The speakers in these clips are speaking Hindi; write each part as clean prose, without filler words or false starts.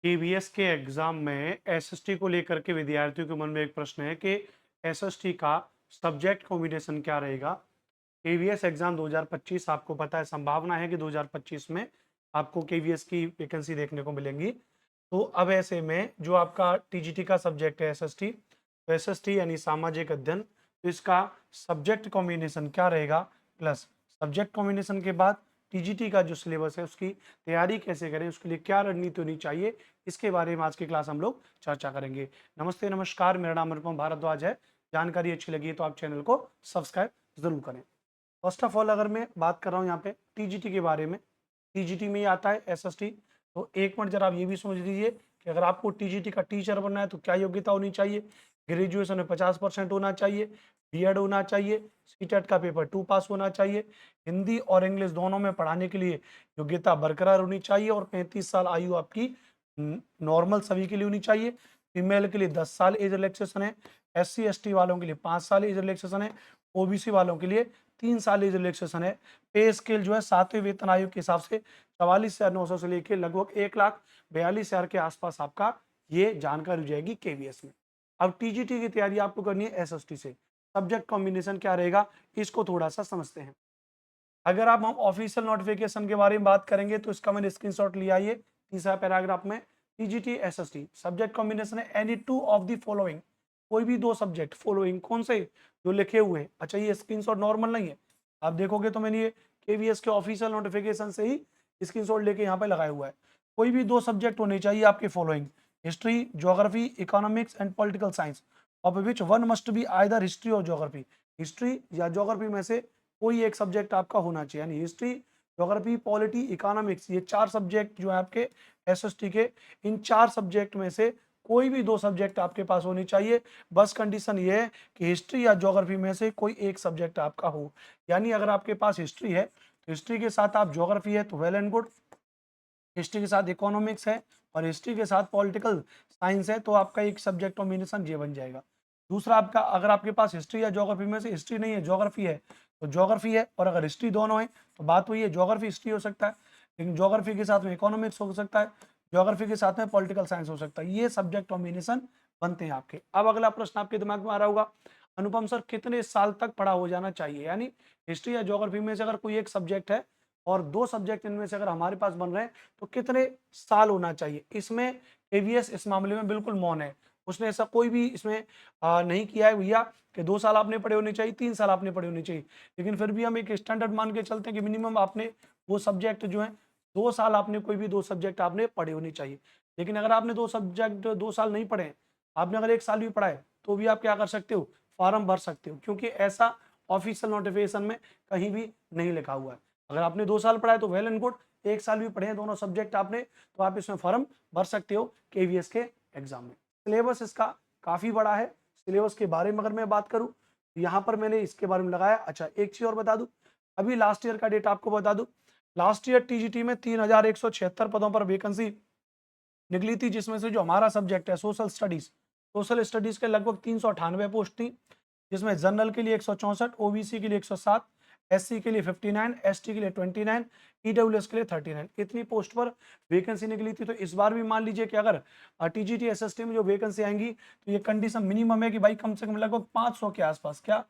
केवीएस के एग्जाम में एसएसटी को लेकर के विद्यार्थियों के मन में एक प्रश्न है कि एसएसटी का सब्जेक्ट कॉम्बिनेशन क्या रहेगा। केवीएस एग्जाम 2025 आपको पता है, संभावना है कि 2025 में आपको केवीएस की वैकेंसी देखने को मिलेंगी। तो अब ऐसे में जो आपका टीजीटी का सब्जेक्ट है एसएसटी, तो एसएसटी यानी सामाजिक अध्ययन, तो इसका सब्जेक्ट कॉम्बिनेशन क्या रहेगा, प्लस सब्जेक्ट कॉम्बिनेशन के बाद टीजीटी का जो सिलेबस है उसकी तैयारी कैसे करें, उसके लिए क्या रणनीति होनी चाहिए, इसके बारे में आज की क्लास हम लोग चर्चा करेंगे। नमस्ते, नमस्कार, मेरा नाम अनुपम भारद्वाज है। जानकारी अच्छी लगी तो आप चैनल को सब्सक्राइब जरूर करें। फर्स्ट ऑफ ऑल अगर मैं बात कर रहा हूँ यहाँ पे टीजीटी के बारे में, टीजीटी में ही आता है एसएसटी। तो एक मिनट जरा आप ये भी समझ लीजिए कि अगर आपको टीजीटी का टीचर बनना है तो क्या योग्यता होनी चाहिए। ग्रेजुएशन में 50% होना चाहिए, बीएड होना चाहिए, सीटेट का पेपर 2 पास होना चाहिए, हिंदी और इंग्लिश दोनों में पढ़ाने के लिए योग्यता बरकरार होनी चाहिए और 35 साल आयु आपकी नॉर्मल सभी के लिए होनी चाहिए। फीमेल के लिए 10 साल एज रिलैक्सेशन है, एससी एसटी वालों के लिए 5 साल एज रिलैक्सेशन है, ओबीसी वालों के लिए 3 साल एज रिलैक्सेशन है। पे स्केल जो है 7वें वेतन आयोग के हिसाब से 44,900 से लेकर लगभग 1,42,000 के आसपास आपका ये जानकारी हो जाएगी केवीएस में। अब टीजीटी की तैयारी आपको करनी है एसएसटी से। सब्जेक्ट कॉम्बिनेशन क्या रहेगा, इसको थोड़ा सा समझते हैं। अगर आप हम ऑफिशियल नोटिफिकेशन के बारे में बात करेंगे तो इसका मैंने स्क्रीनशॉट लिया है, ये तीसरा पैराग्राफ में। टीजीटी एसएसटी सब्जेक्ट कॉम्बिनेशन है any two of the following, कोई भी दो सब्जेक्ट फॉलोइंग कौन से जो लिखे हुए हैं। अच्छा, ये स्क्रीनशॉट नॉर्मल नहीं है, आप देखोगे तो मैंने ये केवीएस के ऑफिशियल नोटिफिकेशन से ही स्क्रीनशॉट लेके यहाँ पे लगाया हुआ है। कोई भी दो सब्जेक्ट होने चाहिए आपके following, history, geography, economics and political science, of which one must be either history और ज्योग्राफी। हिस्ट्री या ज्योग्राफी में से कोई एक सब्जेक्ट आपका होना चाहिए, यानी हिस्ट्री, ज्योग्राफी, पॉलिटी, इकोनॉमिक्स, ये चार सब्जेक्ट जो है आपके एसएसटी के, इन चार सब्जेक्ट में से कोई भी दो सब्जेक्ट आपके पास होनी चाहिए। बस कंडीशन ये है कि हिस्ट्री या ज्योग्राफी में से कोई एक सब्जेक्ट आपका हो। यानी अगर आपके पास हिस्ट्री है तो हिस्ट्री के साथ आप ज्योग्राफी है तो वेल एंड गुड, हिस्ट्री के साथ इकोनॉमिक्स है और हिस्ट्री के साथ पॉलिटिकल साइंस है तो आपका एक सब्जेक्ट कॉम्बिनेशन ये बन जाएगा। दूसरा, आपका अगर आपके पास हिस्ट्री या ज्योग्राफी में से हिस्ट्री नहीं है ज्योग्राफी है तो ज्योग्राफी है, और अगर हिस्ट्री दोनों है तो बात वही है, ज्योग्राफी हिस्ट्री हो सकता है, लेकिन ज्योग्राफी के साथ में इकोनॉमिक्स हो सकता है, ज्योग्राफी के साथ में पॉलिटिकल साइंस हो सकता है। ये सब्जेक्ट कॉम्बिनेशन बनते हैं आपके। अब अगला प्रश्न आपके दिमाग में आ रहा होगा, अनुपम सर कितने साल तक पढ़ा हो जाना चाहिए, यानी हिस्ट्री या ज्योग्राफी में से अगर कोई एक सब्जेक्ट है और दो सब्जेक्ट इनमें से अगर हमारे पास बन रहे हैं तो कितने साल होना चाहिए। इसमें केवीएस इस मामले में बिल्कुल मौन है, उसने ऐसा कोई भी इसमें नहीं किया है भैया कि 2 साल आपने पढ़े होने चाहिए, 3 साल आपने पढ़े होने चाहिए। लेकिन फिर भी हम एक स्टैंडर्ड मान के चलते हैं कि मिनिमम आपने वो सब्जेक्ट जो है 2 साल आपने कोई भी 2 सब्जेक्ट आपने पढ़े होने चाहिए। लेकिन अगर आपने 2 सब्जेक्ट 2 साल नहीं पढ़े हैं, आपने अगर 1 साल भी पढ़ा है तो भी आप क्या कर सकते हो, फॉर्म भर सकते हो, क्योंकि ऐसा ऑफिशियल नोटिफिकेशन में कहीं भी नहीं लिखा हुआ है। अगर आपने 2 साल पढ़ा है तो वेल एंड गुड, 1 साल भी पढ़े हैं दोनों सब्जेक्ट आपने, तो आप इसमें फॉर्म भर सकते हो केवीएस के एग्जाम में। सिलेबस इसका काफी बड़ा है। सिलेबस के बारे में अगर मैं बात करूं तो यहाँ पर मैंने इसके बारे में लगाया। अच्छा, एक चीज और बता दूं, अभी लास्ट ईयर का डेटा आपको बता दूं। लास्ट ईयर टीजीटी में 3,176 पदों पर वैकेंसी निकली थी, जिसमें से जो हमारा सब्जेक्ट है सोशल स्टडीज के लगभग 398 पोस्ट थी, जिसमें जनरल के लिए 164, ओबीसी के लिए 107, एससी के लिए 59, एसटी के लिए 29, ईडब्ल्यूएस के लिए 39, इतनी पोस्ट पर वैकेंसी निकली थी। तो इस बार भी मान लीजिए कि अगर टीजीटी एसएसटी में जो वैकेंसी आएंगी तो ये कंडीशन मिनिमम है कि भाई कम से कम लगभग 500 के आसपास, क्या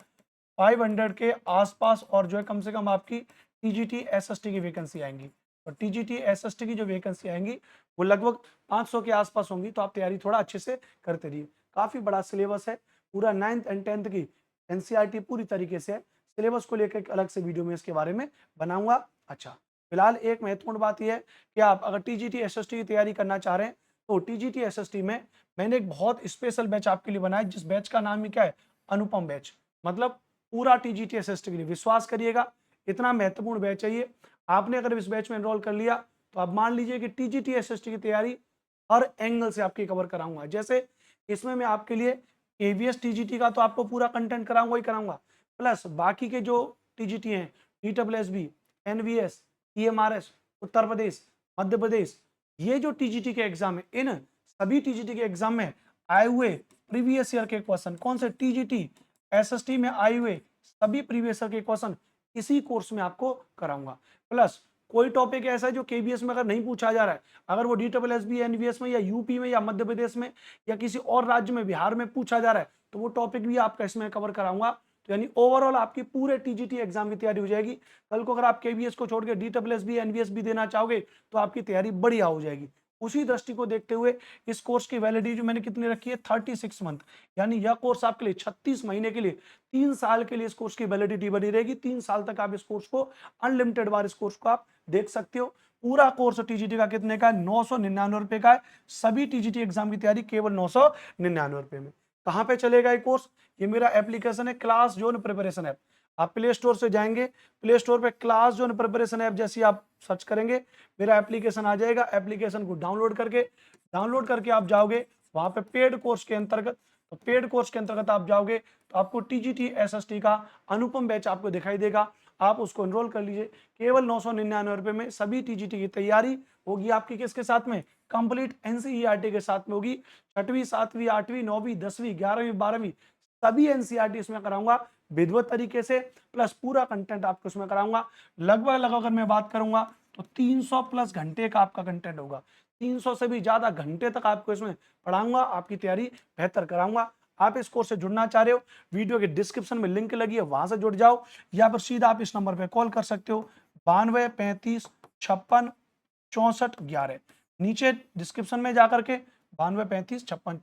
500 के आसपास, और जो है कम से कम आपकी टीजीटी एसएसटी की वैकेंसी आएंगी। और टीजीटी एसएसटी की जो वैकेंसी आएंगी वो लगभग 500 के आसपास होंगी। तो आप तैयारी थोड़ा अच्छे से करते रहिए। काफी बड़ा सिलेबस है, पूरा 9th एंड 10th की एनसीईआरटी पूरी तरीके से सिलेबस को लेकर एक अलग से वीडियो में इसके बारे में बनाऊंगा। अच्छा, फिलहाल एक महत्वपूर्ण बात यह है कि आप अगर टीजीटी एसएसटी की तैयारी करना चाह रहे हैं तो टीजीटी एसएसटी में मैंने एक बहुत स्पेशल बैच आपके लिए बनाया, जिस बैच का नाम ही क्या है, अनुपम बैच। मतलब पूरा टीजीटी एसएसटी के लिए, विश्वास करिएगा इतना महत्वपूर्ण बैच है ये। आपने अगर इस बैच में एनरोल कर लिया तो आप मान लीजिए कि टीजीटी एसएसटी की तैयारी हर एंगल से आपकी कवर कराऊंगा। जैसे इसमें मैं आपके लिए केवीएस टीजीटी का तो आपको पूरा कंटेंट कराऊंगा ही कराऊंगा, प्लस बाकी के जो टीजीटी हैं, ईडब्ल्यूएसबी, एनवीएस, ईएमआरएस, उत्तर प्रदेश, मध्य प्रदेश, ये जो टीजीटी के एग्जाम है, इन सभी टीजीटी के एग्जाम में आए हुए प्रीवियस ईयर के क्वेश्चन, कौन से टीजीटी एसएसटी में आए हुए सभी प्रीवियस ईयर के क्वेश्चन इसी कोर्स में आपको कराऊंगा। प्लस कोई टॉपिक ऐसा है जो केबीएस में अगर नहीं पूछा जा रहा है, अगर वो DSSB एनवीएस में या यूपी में या मध्य प्रदेश में या किसी और राज्य में, बिहार में पूछा जा रहा है, तो वो टॉपिक भी आपका इसमें कवर कराऊंगा। तो यानी ओवरऑल आपकी पूरे टीजीटी एग्जाम की तैयारी हो जाएगी। कल को अगर आप केबीएस को छोड़ के DSSB एनवीएस भी देना चाहोगे तो आपकी तैयारी बढ़िया हो जाएगी। उसी दृष्टि को देखते हुए इस कोर्स की वैलिडिटी मैंने कितनी रखी है, 36 मंथ, यानी यह कोर्स आपके लिए 36 महीने के लिए, 3 साल के लिए इस कोर्स की वैलिडिटी बनी रहेगी। 3 साल तक आप इस कोर्स को अनलिमिटेड बार इस कोर्स को आप देख सकते हो। पूरा कोर्स टीजीटी का कितने का है, 999 रुपए का है। सभी टीजीटी एग्जाम की तैयारी केवल 999 रुपए में। कहाँ पे चलेगा ये कोर्स, ये मेरा एप्लीकेशन है क्लास जोन प्रिपरेशन ऐप। आप प्ले स्टोर से जाएंगे, प्ले स्टोर पे क्लास जोन प्रिपरेशन ऐप जैसी आप सर्च करेंगे, मेरा एप्लीकेशन आ जाएगा। एप्लीकेशन को डाउनलोड करके आप जाओगे वहां पे पेड कोर्स के अंतर्गत, तो पेड कोर्स के अंतर्गत आप जाओगे तो आपको टीजीटी एसएसटी का अनुपम बैच आपको दिखाई देगा। आप उसको एनरोल कर लीजिए। केवल 999 रुपए में सभी टीजीटी की तैयारी होगी आपकी किसके साथ में, कंप्लीट एनसीईआरटी के साथ में होगी। 6वीं 7वीं 8वीं 9वीं 10वीं 11वीं 12वीं सभी एनसीईआरटी इसमें कराऊंगा विधिवत तरीके से, प्लस पूरा कंटेंट आपको इसमें कराऊंगा। लगभग अगर मैं बात करूंगा तो 300 प्लस घंटे का आपका कंटेंट होगा। 300 से भी ज्यादा घंटे तक आपको इसमें पढ़ाऊंगा, आपकी तैयारी बेहतर कराऊंगा। आप इस कोर्स से जुड़ना चाह रहे हो, वीडियो के डिस्क्रिप्शन में लिंक लगी है, वहां से जुड़ जाओ, या फिर सीधा आप इस नंबर पे कॉल कर सकते हो 92 35 56 64 11। नीचे डिस्क्रिप्शन में जाकर के 92 35 56,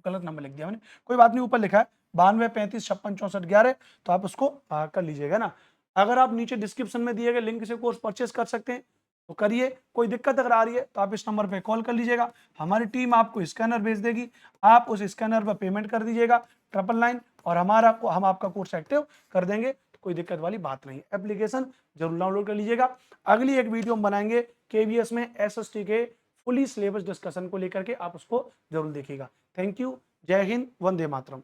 गलत नंबर लिख दिया मैंने, कोई बात नहीं, ऊपर लिखा है 92 35 56 64 11, तो आप उसको कर लीजिएगा ना। अगर आप नीचे डिस्क्रिप्शन में दिए गए लिंक से कोर्स परचेस कर सकते हैं तो करिए। कोई दिक्कत अगर आ रही है तो आप इस नंबर पे कॉल कर लीजिएगा, हमारी टीम आपको स्कैनर भेज देगी, आप उस स्कैनर पर पेमेंट कर दीजिएगा 999, और हम आपका कोर्स एक्टिव कर देंगे। तो कोई दिक्कत वाली बात नहीं। एप्लीकेशन जरूर डाउनलोड कर लीजिएगा। अगली एक वीडियो हम बनाएंगे केवीएस में एसएसटी के फुली सिलेबस डिस्कशन को लेकर के, आप उसको जरूर देखिएगा। थैंक यू, जय हिंद, वंदे मातरम।